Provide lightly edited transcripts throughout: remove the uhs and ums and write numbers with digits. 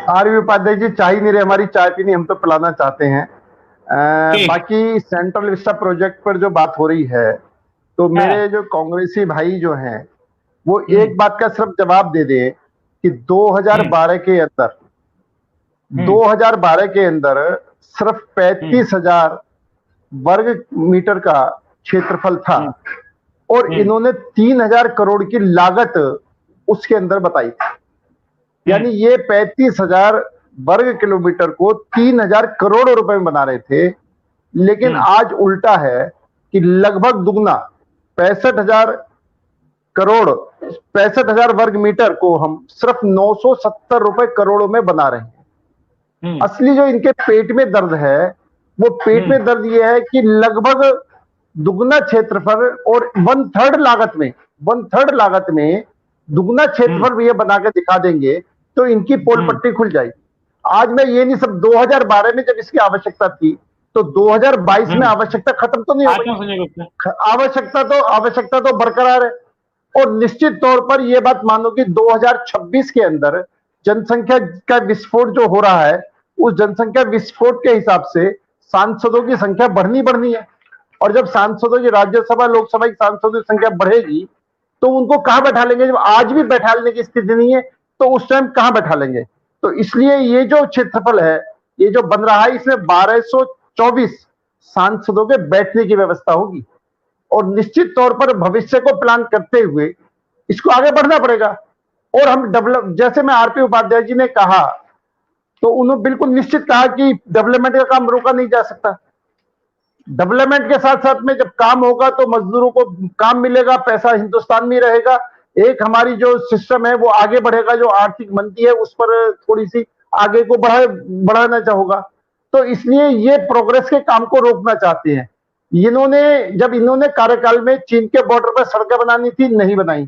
RV Upadhyay ji चाय ही नहीं रहे हमारी चाय पीनी, हम तो पिलाना चाहते हैं। बाकी सेंट्रल विस्टा प्रोजेक्ट पर जो बात हो रही है, तो मेरे जो कांग्रेसी भाई जो हैं वो एक बात का सिर्फ जवाब दे दे कि 2012 के अंदर 2012 के अंदर सिर्फ 35,000 वर्ग मीटर का क्षेत्रफल था और इन्होंने 3,000 करोड़ की लागत उसके अंदर बताई थी। यानी ये 35,000 वर्ग किलोमीटर को 3,000 करोड़ रुपए में बना रहे थे, लेकिन आज उल्टा है कि लगभग दुगना 65,000 करोड़ 65,000 वर्ग मीटर को हम सिर्फ 970 रुपए करोड़ों में बना रहे हैं। असली जो इनके पेट में दर्द है, वो पेट में दर्द ये है कि लगभग दुगना क्षेत्रफल और 1/3 लागत में दुगना क्षेत्रफल ये बना के दिखा देंगे तो इनकी पोल पट्टी खुल जाएगी। आज मैं ये नहीं, सब 2012 में जब इसकी आवश्यकता थी तो 2022 में आवश्यकता खत्म तो नहीं हो गई, आवश्यकता तो बरकरार है। और निश्चित तौर पर यह बात मानो कि 2026 के अंदर जनसंख्या का विस्फोट जो हो रहा है, उस जनसंख्या विस्फोट के हिसाब से सांसदों की संख्या बढ़नी है। और जब सांसदों की राज्यसभा लोकसभा की सांसदों की संख्या बढ़ेगी तो उनको कहां बैठा लेंगे? जब आज भी बैठाने की स्थिति नहीं है तो उस टाइम कहां बैठा लेंगे? तो इसलिए ये जो क्षेत्रफल है, ये जो बन रहा है, इसमें 1224 सांसदों के बैठने की व्यवस्था होगी और निश्चित तौर पर भविष्य को प्लान करते हुए इसको आगे बढ़ना पड़ेगा। और हम डेवलप, जैसे मैं आरपी उपाध्याय जी ने कहा, तो उन्होंने बिल्कुल निश्चित कहा कि डेवलपमेंट का काम रोका नहीं जा सकता। डेवलपमेंट के साथ साथ में जब काम होगा तो मजदूरों को काम मिलेगा, पैसा हिंदुस्तान में रहेगा, एक हमारी जो सिस्टम है वो आगे बढ़ेगा, जो आर्थिक मंदी है उस पर थोड़ी सी आगे को बढ़ाना चाहोगा। तो इसलिए ये प्रोग्रेस के काम को रोकना चाहते हैं। जब इन्होंने कार्यकाल में चीन के बॉर्डर पर सड़कें बनानी थी, नहीं बनाई,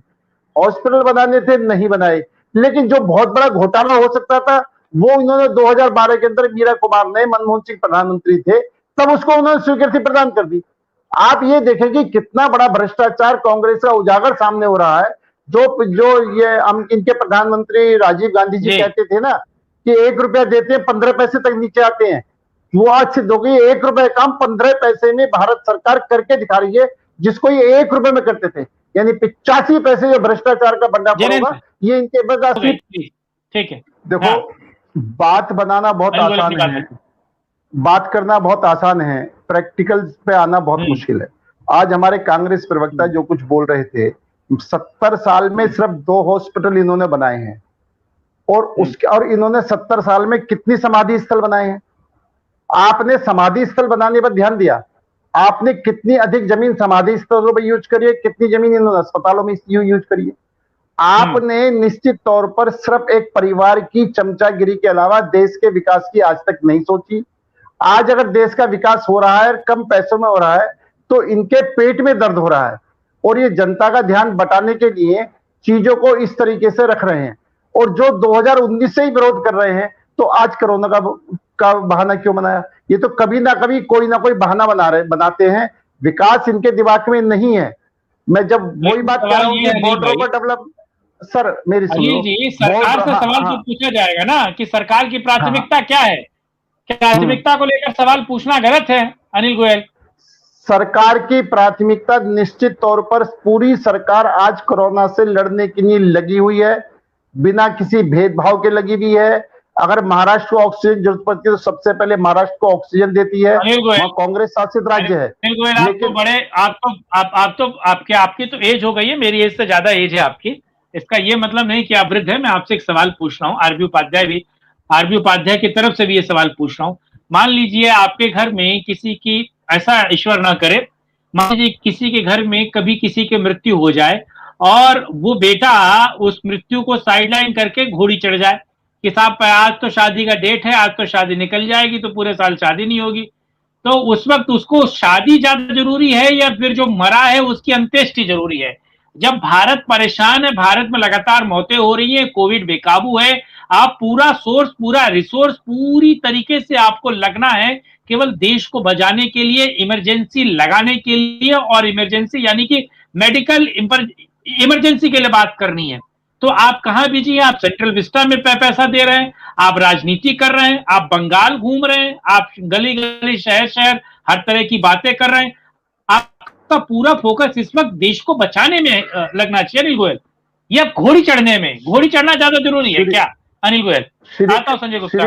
हॉस्पिटल बनाने थे, नहीं बनाए, लेकिन जो बहुत बड़ा घोटाला हो सकता था वो इन्होंने 2012 के अंदर मीरा कुमार ने, मनमोहन सिंह प्रधानमंत्री थे तब, उसको उन्होंने स्वीकृति प्रदान कर दी। आप ये देखें कि कितना बड़ा भ्रष्टाचार कांग्रेस का उजागर सामने हो रहा है। जो ये इनके प्रधानमंत्री राजीव गांधी जी कहते थे ना कि 1 रुपया देते हैं 15 पैसे तक नीचे आते हैं, वो आज सिद्ध हो गई। 1 रुपए काम 15 पैसे में भारत सरकार करके दिखा रही है, जिसको ये 1 रुपए में करते थे। यानी 85 पैसे जो भ्रष्टाचार का भंडाफोड़ होगा, ये इनके बस। ठीक है, देखो, बात बनाना बहुत आसान है, बात करना बहुत आसान है, प्रैक्टिकल पे आना बहुत मुश्किल है। आज हमारे कांग्रेस प्रवक्ता जो कुछ बोल रहे थे, 70 साल में सिर्फ 2 हॉस्पिटल इन्होंने बनाए हैं और इन्होंने 70 साल में कितनी समाधि स्थल बनाए हैं? आपने समाधि स्थल बनाने पर ध्यान दिया? आपने कितनी अधिक जमीन समाधि स्थलों पर यूज करी है, कितनी जमीन इन्होंने अस्पतालों में यूज करी है? आपने निश्चित तौर पर सिर्फ एक परिवार की चमचागिरी के अलावा देश के विकास की आज तक नहीं सोची। आज अगर देश का विकास हो रहा है, कम पैसों में हो रहा है, तो इनके पेट में दर्द हो रहा है और ये जनता का ध्यान बटाने के लिए चीजों को इस तरीके से रख रहे हैं। और जो 2019 से ही विरोध कर रहे हैं, तो आज कोरोना का बहाना क्यों बनाया? ये तो कभी ना कभी कोई ना कोई बहाना बनाते हैं। विकास इनके दिमाग में नहीं है। मैं जब वही बात कह रहा हूं कि बॉर्डर पर डेवलप, सर मेरी सुनो जी, सरकार से सवाल तो पूछा जाएगा ना कि सरकार की प्राथमिकता क्या है? प्राथमिकता को लेकर सवाल पूछना गलत है अनिल गोयल? सरकार की प्राथमिकता निश्चित तौर पर, पूरी सरकार आज कोरोना से लड़ने के लिए लगी हुई है, बिना किसी भेदभाव के लगी हुई है। अगर महाराष्ट्र को ऑक्सीजन जरूरत पड़ती है तो सबसे पहले महाराष्ट्र को ऑक्सीजन देती है, वहां कांग्रेस शासित राज्य है। आपकी तो एज हो गई है, मेरी एज से ज्यादा एज है आपकी। इसका ये मतलब नहीं कि आप वृद्ध है। मैं आपसे एक सवाल पूछ रहा हूँ, आरबी उपाध्याय की तरफ से भी ये सवाल पूछ रहा हूँ। मान लीजिए आपके घर में किसी की, ऐसा ईश्वर ना करे, मान लीजिए किसी के घर में कभी किसी की मृत्यु हो जाए और वो बेटा उस मृत्यु को साइडलाइन करके घोड़ी चढ़ जाए कि साहब आज तो शादी का डेट है, आज तो शादी निकल जाएगी, तो पूरे साल शादी नहीं होगी। तो उस वक्त उसको शादी ज्यादा जरूरी है या फिर जो मरा है उसकी अंत्येष्टि जरूरी है? जब भारत परेशान है, भारत में लगातार मौतें हो रही है, कोविड बेकाबू है, आप पूरा सोर्स, पूरा रिसोर्स पूरी तरीके से आपको लगना है केवल देश को बचाने के लिए, इमरजेंसी लगाने के लिए, और इमरजेंसी यानी कि मेडिकल इमरजेंसी के लिए बात करनी है। तो आप कहां बिजी हैं? आप सेंट्रल विस्टा में पैसा दे रहे हैं, आप राजनीति कर रहे हैं, आप बंगाल घूम रहे हैं, आप गली गली शहर शहर हर तरह की बातें कर रहे हैं। आपका पूरा फोकस इस वक्त देश को बचाने में लगना चाहिए अनिल गोयल। ये अब घोड़ी चढ़ने में, घोड़ी चढ़ना ज्यादा जरूरी है क्या अनिल गोयल? आता हूं संजय गुप्ता।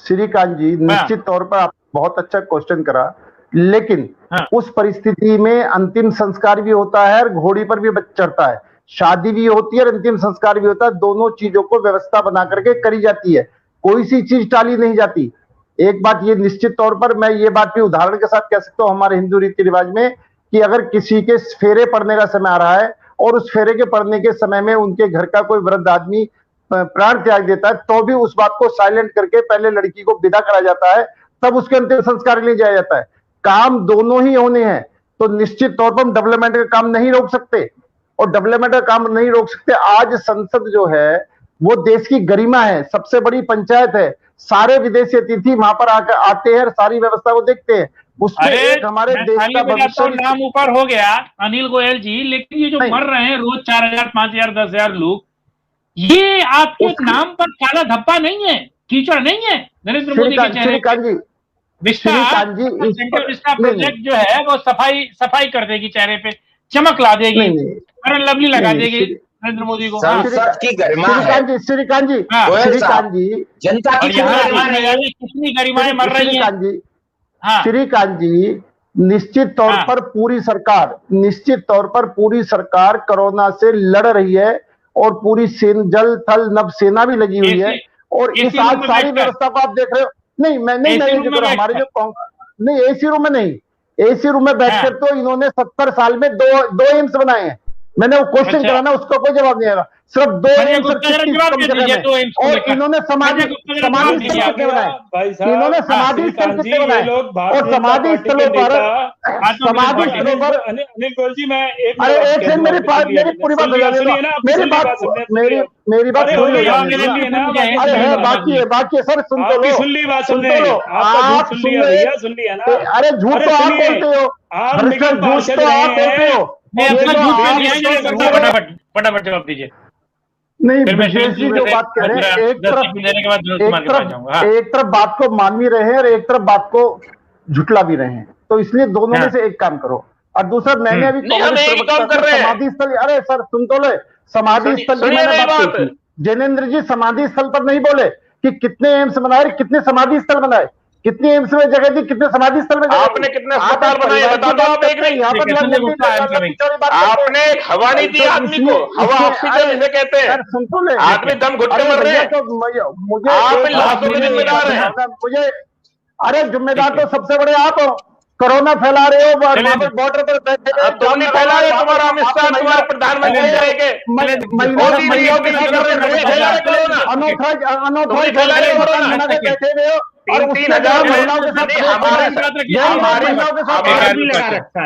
श्रीकांत जी निश्चित तौर पर आप बहुत अच्छा क्वेश्चन करा, लेकिन उस परिस्थिति में अंतिम संस्कार भी होता है और घोड़ी पर भी चढ़ता है, शादी भी होती है और अंतिम संस्कार भी होता है। दोनों चीजों को व्यवस्था बना करके करी जाती है, कोई सी चीज टाली नहीं जाती। एक बात ये निश्चित तौर पर मैं ये बात भी उदाहरण के साथ कह सकता हूं हमारे हिंदू रीति रिवाज में, कि अगर किसी के फेरे पड़ने का समय आ रहा है और उस फेरे के पड़ने के समय में उनके घर का कोई वृद्ध आदमी प्राण त्याग देता है, तो भी उस बात को साइलेंट करके पहले लड़की को विदा करा जाता है, तब उसके अंतिम संस्कार के लिए जाया जाता है। काम दोनों ही होने हैं, तो निश्चित तौर पर हम डेवलपमेंट का काम नहीं रोक सकते, और डेवलपमेंट का काम नहीं रोक सकते। आज संसद जो है वो देश की गरिमा है, सबसे बड़ी पंचायत है, सारे विदेशी अतिथि वहां पर आते हैं, सारी व्यवस्था को देखते हैं। उसमें एक हमारे देश का भविष्य नाम ऊपर हो गया अनिल गोयल जी, लेकिन ये जो मर रहे हैं रोज 4000, 5000, 10,000 लोग, ये आपके नाम पर काला धब्बा नहीं है, कीचड़ नहीं है नरेंद्र मोदी के चेहरे पे। विस्टा प्रोजेक्ट जो है वो सफाई कर देगी, चेहरे पे चमक ला देगी, लवली लगा देगी नरेंद्र मोदी को। संसद की गरिमा है। श्रीकांत जी जनता की कितनी गरिमाएं मर रही है। श्रीकांत जी निश्चित तौर पर पूरी सरकार कोरोना से लड़ रही है, और पूरी जल थल नभ सेना भी लगी हुई है, और इस आज सारी व्यवस्था को आप देख रहे हो। नहीं मैं नहीं हमारे जो नहीं एसी रूम में नहीं, एसी रूम में बैठकर तो इन्होंने 70 साल में दो एम्स बनाए हैं। मैंने वो क्वेश्चन करा ना, उसका कोई जवाब नहीं आएगा, सिर्फ 2 एम्स और इन्होंने समाधि स्थल कितने बनाए, इन्होंने समाधि स्थल कितने बनाए, और समाधि स्थलों पर अनिल गोयल जी मैं अरे एक सेकंड मेरी पूरी बात हो जाएगी, मेरी बात अरे है बाकी है सर, सुन तो लो, आप सुन लिया ना। अरे झूठ तो आप बोलते हो, झूठ तो आप बोलते हो, फटाफट जवाब दीजिए। नहीं विशेष जी जो बात कह रहे हैं, एक तरफ बात को मान भी रहे हैं और एक तरफ बात को झुटला भी रहे हैं, तो इसलिए दोनों में से एक काम करो। और दूसरा मैंने अभी समाधि स्थल, अरे सर सुन तो ले, समाधि स्थल की मैंने बात की, जैनेन्द्र जी समाधि स्थल पर नहीं बोले कि कितने एम्स बनाए, कितने समाधि स्थल बनाए, कितनी एम्स में जगह दी, कितने समाधि स्थल में आपने कितने अस्पताल बनाए बता दो आप। एक यहाँ पर आपने हवा नहीं दी आदमी को, हवा ऑक्सीजन इसे कहते हैं, आदमी दम घुट के मर रहे हैं, मुझे आप लाशों के जिम्मेदार हैं। मुझे अरे जिम्मेदार तो सबसे बड़े आप हो, कोरोना फैला रहे हो, बॉर्डर पर बैठे तुम नहीं फैला रहे, तुम्हारा अमित शाह तुम्हारे प्रधानमंत्री बैठे हुए हो, और 3,000 महिलाओं के साथ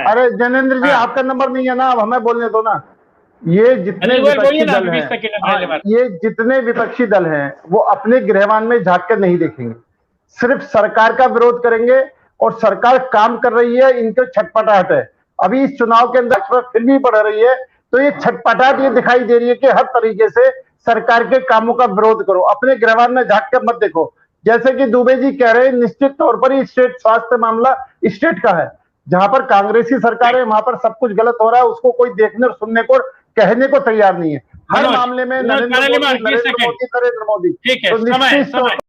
अरे जैनेन्द्र जी आपका नंबर नहीं है ना, अब हमें बोलने दो ना। ये जितने विपक्षी दल हैं वो अपने गृहवान में झांक कर नहीं देखेंगे, सिर्फ सरकार का विरोध करेंगे, और सरकार काम कर रही है, इनके छटपटाहट है। अभी इस चुनाव के अंदर फिर भी बढ़ रही है, तो ये छटपटाहट ये दिखाई दे रही है कि हर तरीके से सरकार के कामों का विरोध करो, अपने गृहवान में झांक कर मत देखो। जैसे कि दुबे जी कह रहे हैं, निश्चित तौर पर ये स्टेट स्वास्थ्य मामला स्टेट का है, जहां पर कांग्रेसी सरकार है वहां पर सब कुछ गलत हो रहा है, उसको कोई देखने और सुनने को कहने को तैयार नहीं है। हर मामले में नरेंद्र मोदी।